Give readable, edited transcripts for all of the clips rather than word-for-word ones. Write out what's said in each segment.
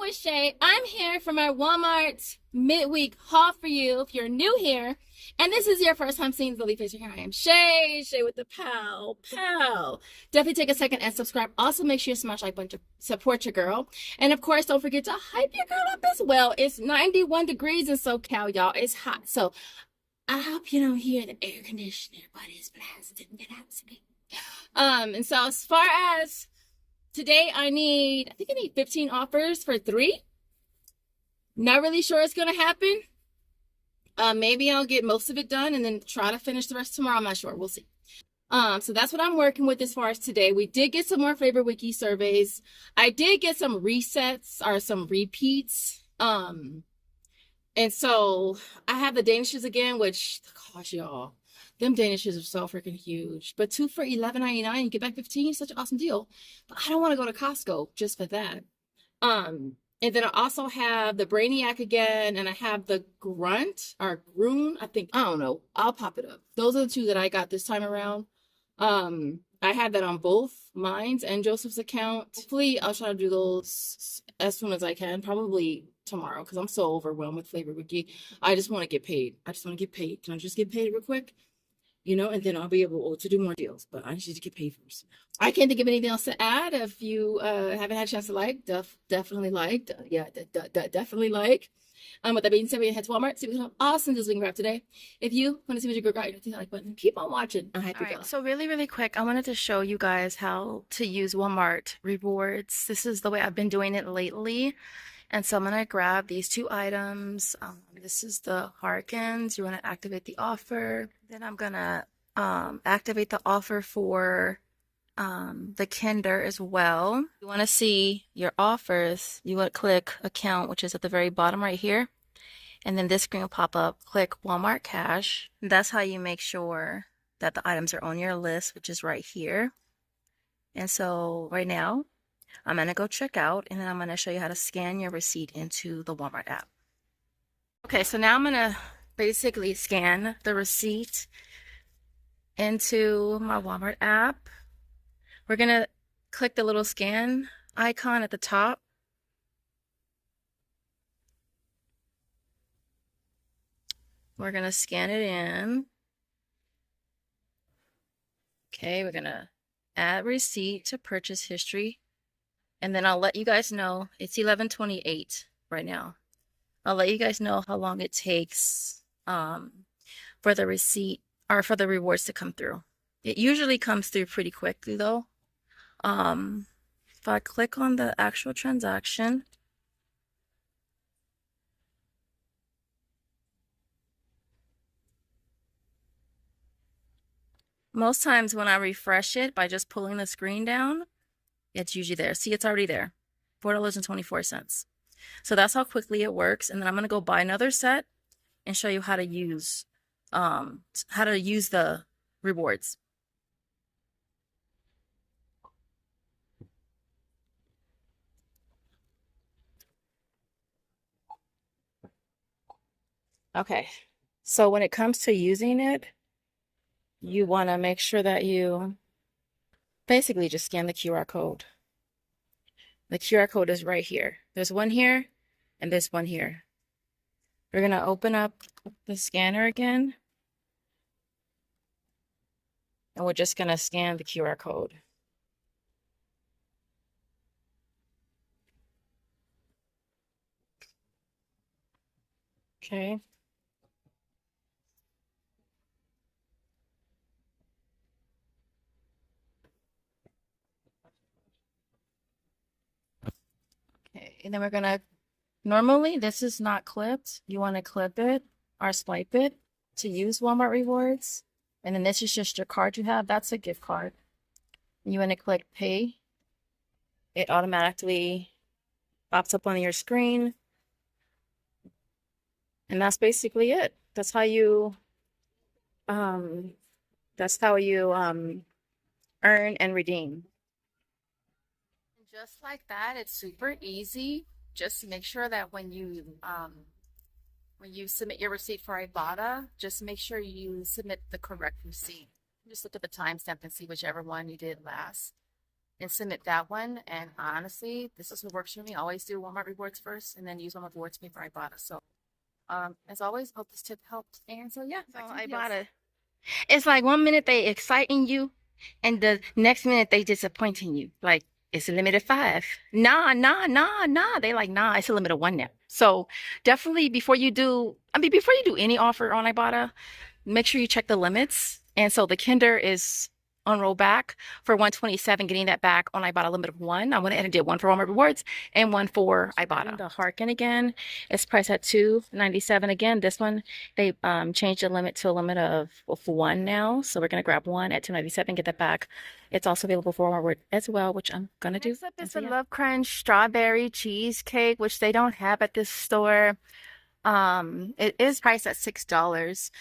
it's Shay. I'm here for my Walmart midweek haul for you if you're new here. And this is your first time seeing the Leaf Face. Here I am, Shay with the pow. Definitely take a second and subscribe. Also, make sure you smash like button to support your girl. And of course, don't forget to hype your girl up as well. It's 91 degrees in SoCal, y'all. It's hot. So I hope you don't hear the air conditioner, but it's blasting. And so as far as today, I think I need 15 offers for 3. Not really sure it's going to happen. Maybe I'll get most of it done and then try to finish the rest tomorrow. I'm not sure. We'll see. So that's what I'm working with as far as today. We did get some more Flavor Wiki surveys. I did get some resets or some repeats. And so I have the Danishes again, which, gosh, y'all, them Danishes are so freaking huge. But 2 for $11.99, you get back 15. Such an awesome deal. But I don't want to go to Costco just for that. And then I also have the Brainiac again, and I have the Grunt or Groon. I don't know. I'll pop it up. Those are the 2 that I got this time around. I have that on both mine's and Joseph's account. Hopefully, I'll try to do those as soon as I can. Probably tomorrow, because I'm so overwhelmed with Flavor Wiki. I just want to get paid. Can I just get paid real quick? You know, and then I'll be able to do more deals. But I just need to get paid first. I can't think of anything else to add. If you haven't had a chance to like, definitely liked. Definitely like. With that being said, we head to Walmart. See what kind of awesome deals we can grab today. If you want to see what your girl got, you hit the like button. Keep on watching. I'm happy. Alright, so really quick, I wanted to show you guys how to use Walmart rewards. This is the way I've been doing it lately. And so I'm going to grab these 2 items. This is the Harkins. You want to activate the offer. Then I'm going to activate the offer for the Kinder as well. You want to see your offers. You want to click account, which is at the very bottom right here. And then this screen will pop up. Click Walmart Cash. That's how you make sure that the items are on your list, which is right here. And so right now, I'm going to go check out, and then I'm going to show you how to scan your receipt into the Walmart app. Okay, so now I'm going to basically scan the receipt into my Walmart app. We're going to click the little scan icon at the top. We're going to scan it in. Okay, we're going to add receipt to purchase history. And then I'll let you guys know, it's 11:28 right now. I'll let you guys know how long it takes for the receipt or for the rewards to come through. It usually comes through pretty quickly though. If I click on the actual transaction, most times when I refresh it by just pulling the screen down, it's usually there. See, it's already there. $4.24. So that's how quickly it works. And then I'm going to go buy another set and show you how to use the rewards. Okay. So when it comes to using it, you want to make sure that you basically just scan the QR code. The QR code is right here. There's one here and there's one here. We're going to open up the scanner again. And we're just going to scan the QR code. Okay. Okay, and then we're going to, normally this is not clipped. You want to clip it or swipe it to use Walmart rewards. And then this is just your card you have. That's a gift card. And you want to click pay. It automatically pops up on your screen. And that's basically it. That's how you earn and redeem. Just like that, it's super easy. Just make sure that when you submit your receipt for Ibotta, just make sure you submit the correct receipt. Just look at the timestamp and see whichever one you did last. and submit that one. And honestly, this is what works for me. I always do Walmart rewards first and then use Walmart rewards to pay for Ibotta. So as always, hope this tip helped. And so yeah, So back to the Ibotta. It's like 1 minute they exciting you, and the next minute they disappointing you. Like it's a limit of 5. Nah, nah, nah, nah. They like, nah, it's a limit of 1 now. So definitely before you do, before you do any offer on Ibotta, make sure you check the limits. And so the Kinder is on rollback for 127, getting that back on Ibotta limit of 1. I went ahead and did one for Walmart Rewards and one for Ibotta. The Harkin again is priced at $2.97 again. This one they changed the limit to a limit of 1 now, so we're gonna grab one at $2.97, get that back. It's also available for Walmart as well, which I'm gonna do. Next up is the Love Crunch strawberry cheesecake, which they don't have at this store. It is priced at $6.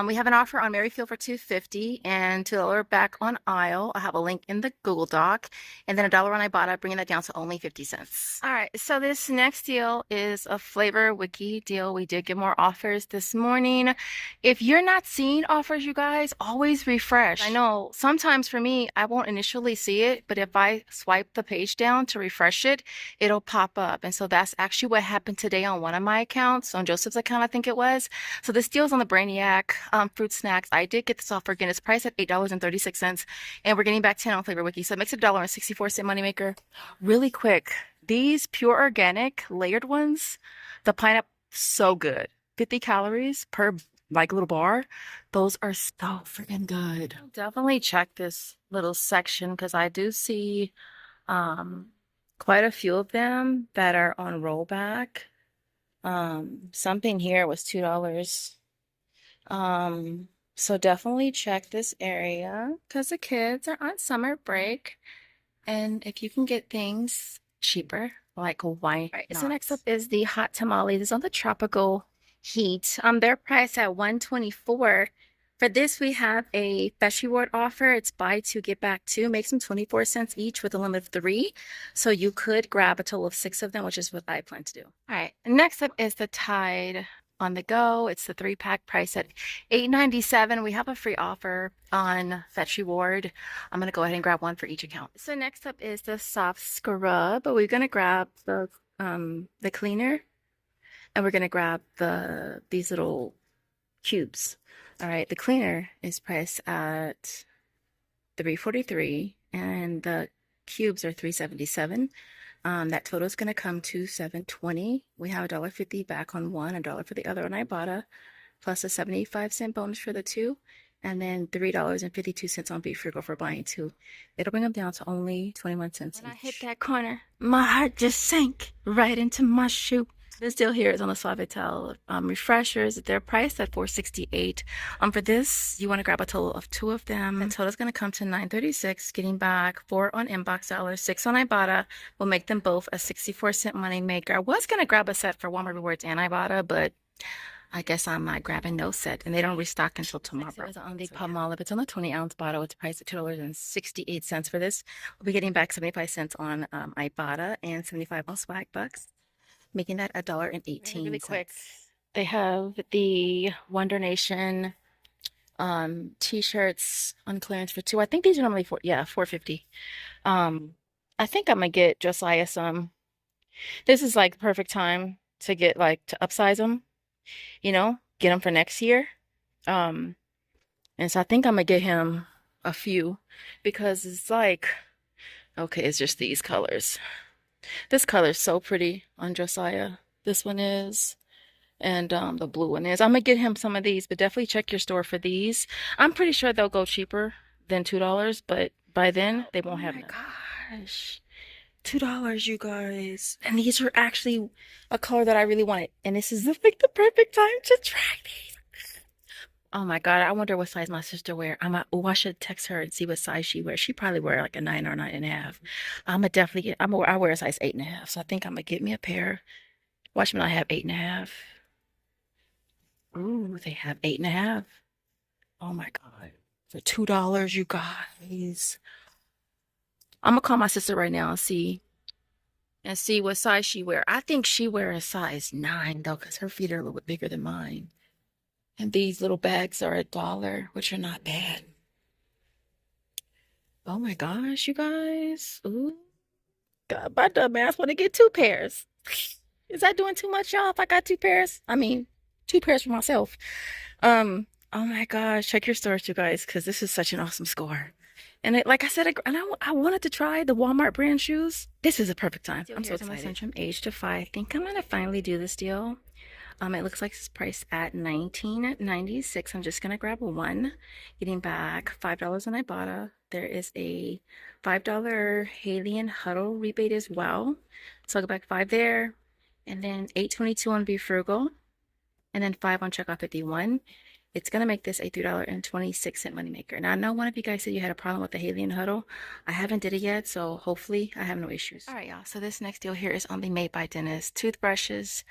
We have an offer on Merryfield for $2.50 and $2 back on aisle. I have a link in the Google Doc, and then $1 on Ibotta, bringing that down to only 50 cents. All right, so this next deal is a Flavor Wiki deal. We did get more offers this morning. If you're not seeing offers, you guys, always refresh. I know sometimes for me, I won't initially see it, but if I swipe the page down to refresh it, it'll pop up. And so that's actually what happened today on one of my accounts, on Joseph's account, I think it was. So this deal's on the Brainiac fruit snacks. I did get this offer again. It's priced at $8.36, and we're getting back 10 on Flavor Wiki. So it makes it $1.64 moneymaker. Really quick, these pure organic layered ones, the pineapple, so good. 50 calories per like little bar. Those are so freaking good. Definitely check this little section because I do see quite a few of them that are on rollback. Something here was $2. So definitely check this area because the kids are on summer break, and if you can get things cheaper, like why not? So next up is the hot tamales. It's on the tropical heat. They're priced at $124. For this, we have a Fresh Reward offer. It's buy two, get back two. Makes them 24 cents each with a limit of 3. So you could grab a total of 6 of them, which is what I plan to do. All right. Next up is the Tide on the go. It's the 3-pack price at $8.97. We have a free offer on Fetch Reward. I'm going to go ahead and grab one for each account. So next up is the soft scrub. We're going to grab the cleaner, and we're going to grab these little cubes. All right, the cleaner is priced at $3.43 and the cubes are $3.77. That total is going to come to $7.20. We have $1.50 back on one, $1 for the other on Ibotta, plus a 75-cent bonus for the 2, and then $3.52 on Be Frugal for buying 2. It'll bring them down to only 21 cents. When I hit that corner, my heart just sank right into my shoe. This deal here is on the Suavitel refreshers. They're priced at $4.68. For this, you want to grab a total of 2 of them. The total is going to come to $9.36, getting back 4 on inbox dollars, 6 on Ibotta. Will make them both a 64-cent money maker. I was going to grab a set for Walmart Rewards and Ibotta, but I guess I'm not grabbing no set, and they don't restock until tomorrow. It's on the Palmolive. It's on the 20-ounce bottle. It's priced at $2.68 for this. We'll be getting back 75 cents on Ibotta and 75 on Swagbucks, making that $1.18. Really quick, they have the Wonder Nation t-shirts on clearance for 2. I think these are normally $4.50. I think I'm gonna get Josiah some. This is like the perfect time to get to upsize them, get them for next year. And so I think I'm gonna get him a few because it's okay, it's just these colors. This color is so pretty on Josiah. This one is, and the blue one is. I'm gonna get him some of these, but definitely check your store for these. I'm pretty sure they'll go cheaper than $2, but by then they won't have. Oh my gosh, $2, you guys! And these are actually a color that I really wanted, and this is the perfect time to try these. Oh my God, I wonder what size my sister wear. I should text her and see what size she wears. She probably wear like a 9 or 9.5. I'm gonna definitely I wear a size 8.5. So I think I'm gonna get me a pair. Watch me not have 8.5. Ooh, they have 8.5. Oh my God. For $2, you guys. I'm gonna call my sister right now and see what size she wear. I think she wear a size 9 though, because her feet are a little bit bigger than mine. And these little bags are $1, which are not bad. Oh my gosh, you guys. Ooh. God, my dumb ass want to get 2 pairs. Is that doing too much, y'all? If I got 2 pairs? I mean, 2 pairs for myself. Oh my gosh, check your stores, you guys, because this is such an awesome score. And like I said, I wanted to try the Walmart brand shoes. This is a perfect time. I'm so excited. From age to 5. I think I'm gonna finally do this deal. It looks like it's priced at $19.96. I'm just gonna grab one, getting back $5 on Ibotta. There is a $5 Halion Huddle rebate as well. So I'll go back 5 there, and then $8.22 on Be Frugal, and then 5 on Checkout 51. It's going to make this a $3.26 moneymaker. Now, I know one of you guys said you had a problem with the Halion Huddle. I haven't did it yet, so hopefully I have no issues. All right, y'all. So this next deal here is on the Made by Dentist toothbrushes.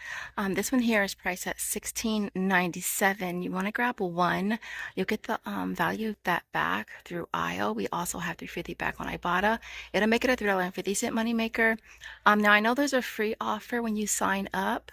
This one here is priced at $16.97. You want to grab one. You'll get the value of that back through IO. We also have $3.50 back on Ibotta. It'll make it a $3.50 moneymaker. Now, I know there's a free offer when you sign up.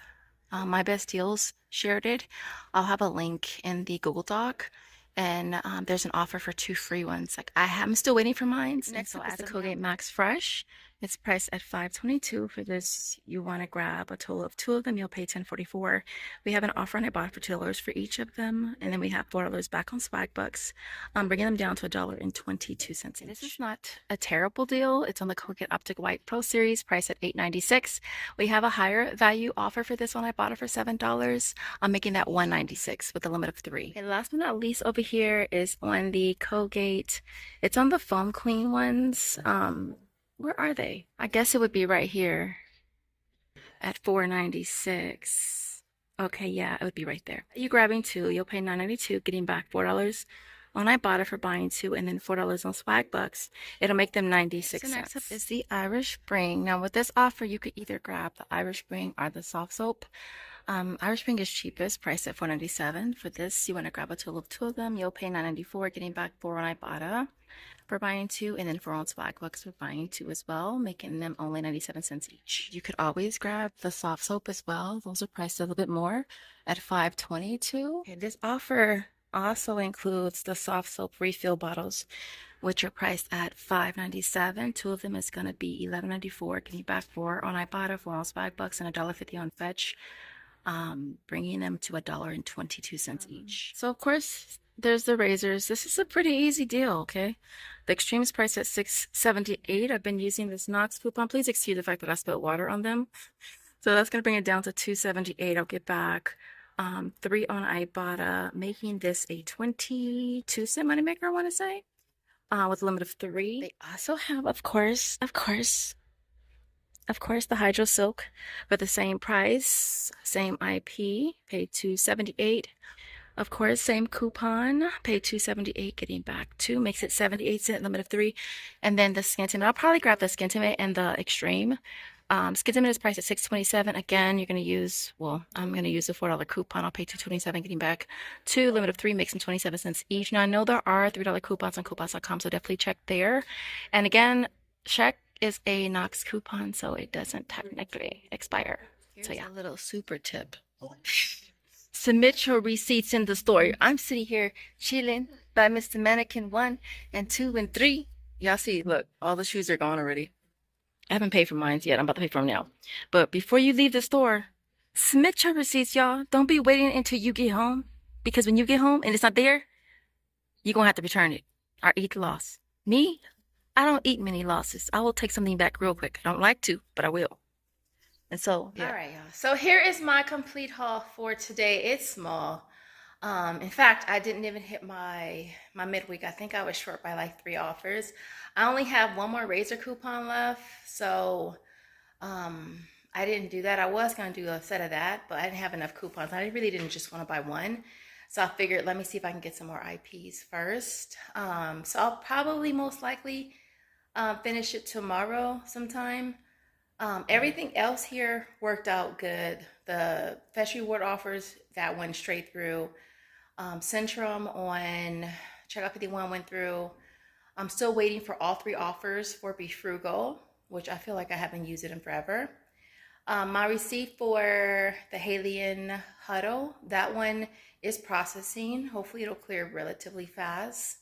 My Best Deals shared it. I'll have a link in the Google Doc, and there's an offer for 2 free ones. Like I'm still waiting for mine. Next up is the Colgate Max Fresh. It's priced at $5.22. For this, you want to grab a total of 2 of them. You'll pay $10.44. We have an offer on Ibotta for $2 for each of them, and then we have $4 back on Swagbucks, bringing them down to $1.22 each. This is not a terrible deal. It's on the Colgate Optic White Pro Series, priced at $8.96. We have a higher value offer for this one. I bought it for $7. I'm making that $1.96 with a limit of 3. And last but not least, over here is on the Colgate. It's on the foam clean ones. Where are they? I guess it would be right here at $4.96. Okay, yeah, it would be right there. You grabbing 2, you'll pay $9.92, getting back $4 on Ibotta for buying 2, and then $4 on Swagbucks. It'll make them 96 cents. So next up is the Irish Spring. Now with this offer, you could either grab the Irish Spring or the soft soap. Irish Spring is cheapest, priced at $4.97. For this, you want to grab a total of 2 of them. You'll pay $9.94, getting back 4 on Ibotta for buying 2, and then 4 on Swagbucks for buying 2 as well, making them only 97 cents each. You could always grab the soft soap as well. Those are priced a little bit more at $5.22. Okay, this offer also includes the soft soap refill bottles, which are priced at $5.97. 2 of them is going to be $11.94, getting back 4 on Ibotta, 4 on Swagbucks, and $1.50 on Fetch, bringing them to $1.22 each. So of course, there's the razors. This is a pretty easy deal, okay? The Extreme is priced at $6.78. I've been using this Knox coupon. Please excuse the fact that I spilled water on them. So that's going to bring it down to $2.78. I'll get back 3 on Ibotta, making this a 22-cent moneymaker, I want to say, with a limit of 3. They also have, of course, the Hydro Silk for the same price, same IP, paid $2.78. Of course, same coupon, paid $2.78, getting back 2, makes it 78-cent, limit of 3. And then the Skin Intimate, I'll probably grab the Skin Intimate and the Extreme. Skin Intimate is priced at $6.27. Again, you're going to use, I'm going to use the $4 coupon. I'll pay $2.27, getting back 2, limit of 3, makes them 27 cents each. Now, I know there are $3 coupons on coupons.com, so definitely check there. And again, check is a Knox coupon, so it doesn't technically expire. So yeah, a little super tip. Submit your receipts in the store. I'm sitting here chilling by Mr. Mannequin 1 and 2 and 3. Y'all see, look, all the shoes are gone already. I haven't paid for mine yet. I'm about to pay for them now. But before you leave the store, submit your receipts, y'all. Don't be waiting until you get home, because when you get home and it's not there, you're going to have to return it or eat the loss. Me, I don't eat many losses. I will take something back real quick. I don't like to, but I will. And so, yeah. All right, y'all. So here is my complete haul for today. It's small. In fact, I didn't even hit my midweek. I think I was short by like 3 offers. I only have 1 more razor coupon left, so I didn't do that. I was going to do a set of that, but I didn't have enough coupons. I really didn't just want to buy 1. So I figured, let me see if I can get some more IPs first. So I'll probably most likely finish it tomorrow sometime. Everything else here worked out good. The Fetch Reward offers, that went straight through. Centrum on Checkout 51 went through. I'm still waiting for all 3 offers for Be Frugal, which I feel like I haven't used it in forever. My receipt for the Halion Huddle, that one is processing. Hopefully it'll clear relatively fast.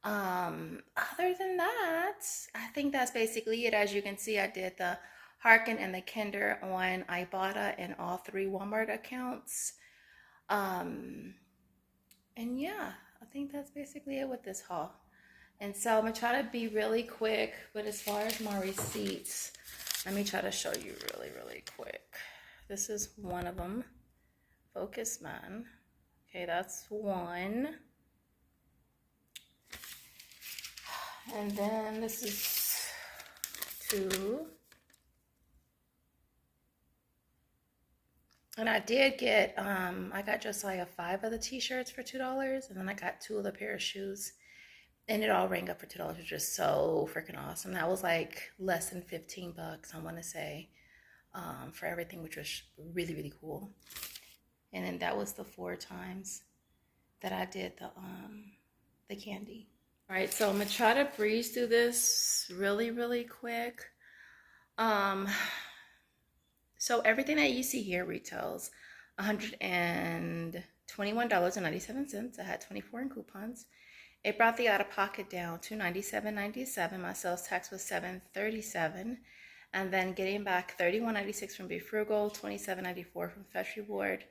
Other than that, I think that's basically it. As you can see, I did the Harkin and the Kinder on Ibotta and all 3 Walmart accounts. Um, and yeah, I think that's basically it with this haul. And so I'm gonna try to be really quick, but as far as my receipts, let me try to show you really quick. This is one of them. Focus, man. Okay, that's one. And then this is 2. And I did get, I got Josiah 5 of the t-shirts for $2, and then I got 2 of the pair of shoes, and it all rang up for $2, which is so freaking awesome. That was like less than 15 bucks, I want to say, for everything, which was really cool. And then that was the 4 times that I did the candy. All right, so I'm gonna try to breeze through this really quick. So everything that you see here retails $121.97. I had 24 in coupons. It brought the out-of-pocket down to $97.97. My sales tax was $7.37, and then getting back $31.96 from Be Frugal, $27.94 from Fresh Reward,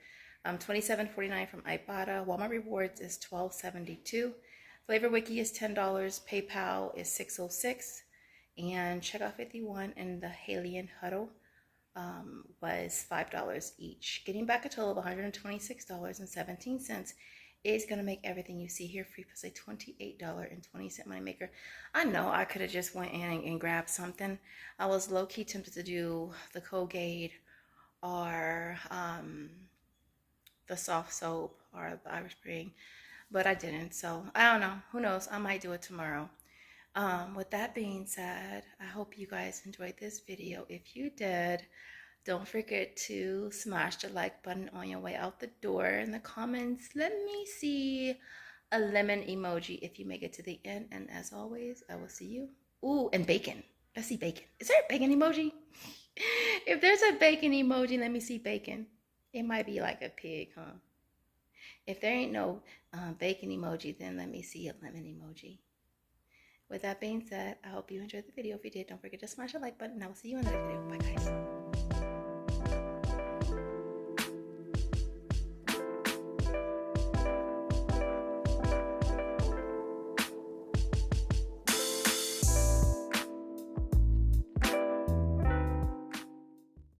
$27.49 from Ibotta. Walmart Rewards is $12.72. Flavor Wiki is $10. PayPal is $6.06, and Checkout 51 and the Halian Huddle was $5 each. Getting back a total of $126.17 is going to make everything you see here free, plus a $28.20 money maker. I know I could have just went in and grabbed something. I was low-key tempted to do the Colgate or the soft soap or the Irish Spring, but I didn't. So I don't know. Who knows? I might do it tomorrow. With that being said, I hope you guys enjoyed this video. If you did, don't forget to smash the like button on your way out the door. In the comments, let me see a lemon emoji if you make it to the end. And as always, I will see you. Ooh, and bacon. Let's see bacon. Is there a bacon emoji? If there's a bacon emoji, let me see bacon. It might be like a pig, huh? If there ain't no bacon emoji, then let me see a lemon emoji. With that being said, I hope you enjoyed the video. If you did, don't forget to smash the like button. I will see you in the next video. Bye, guys.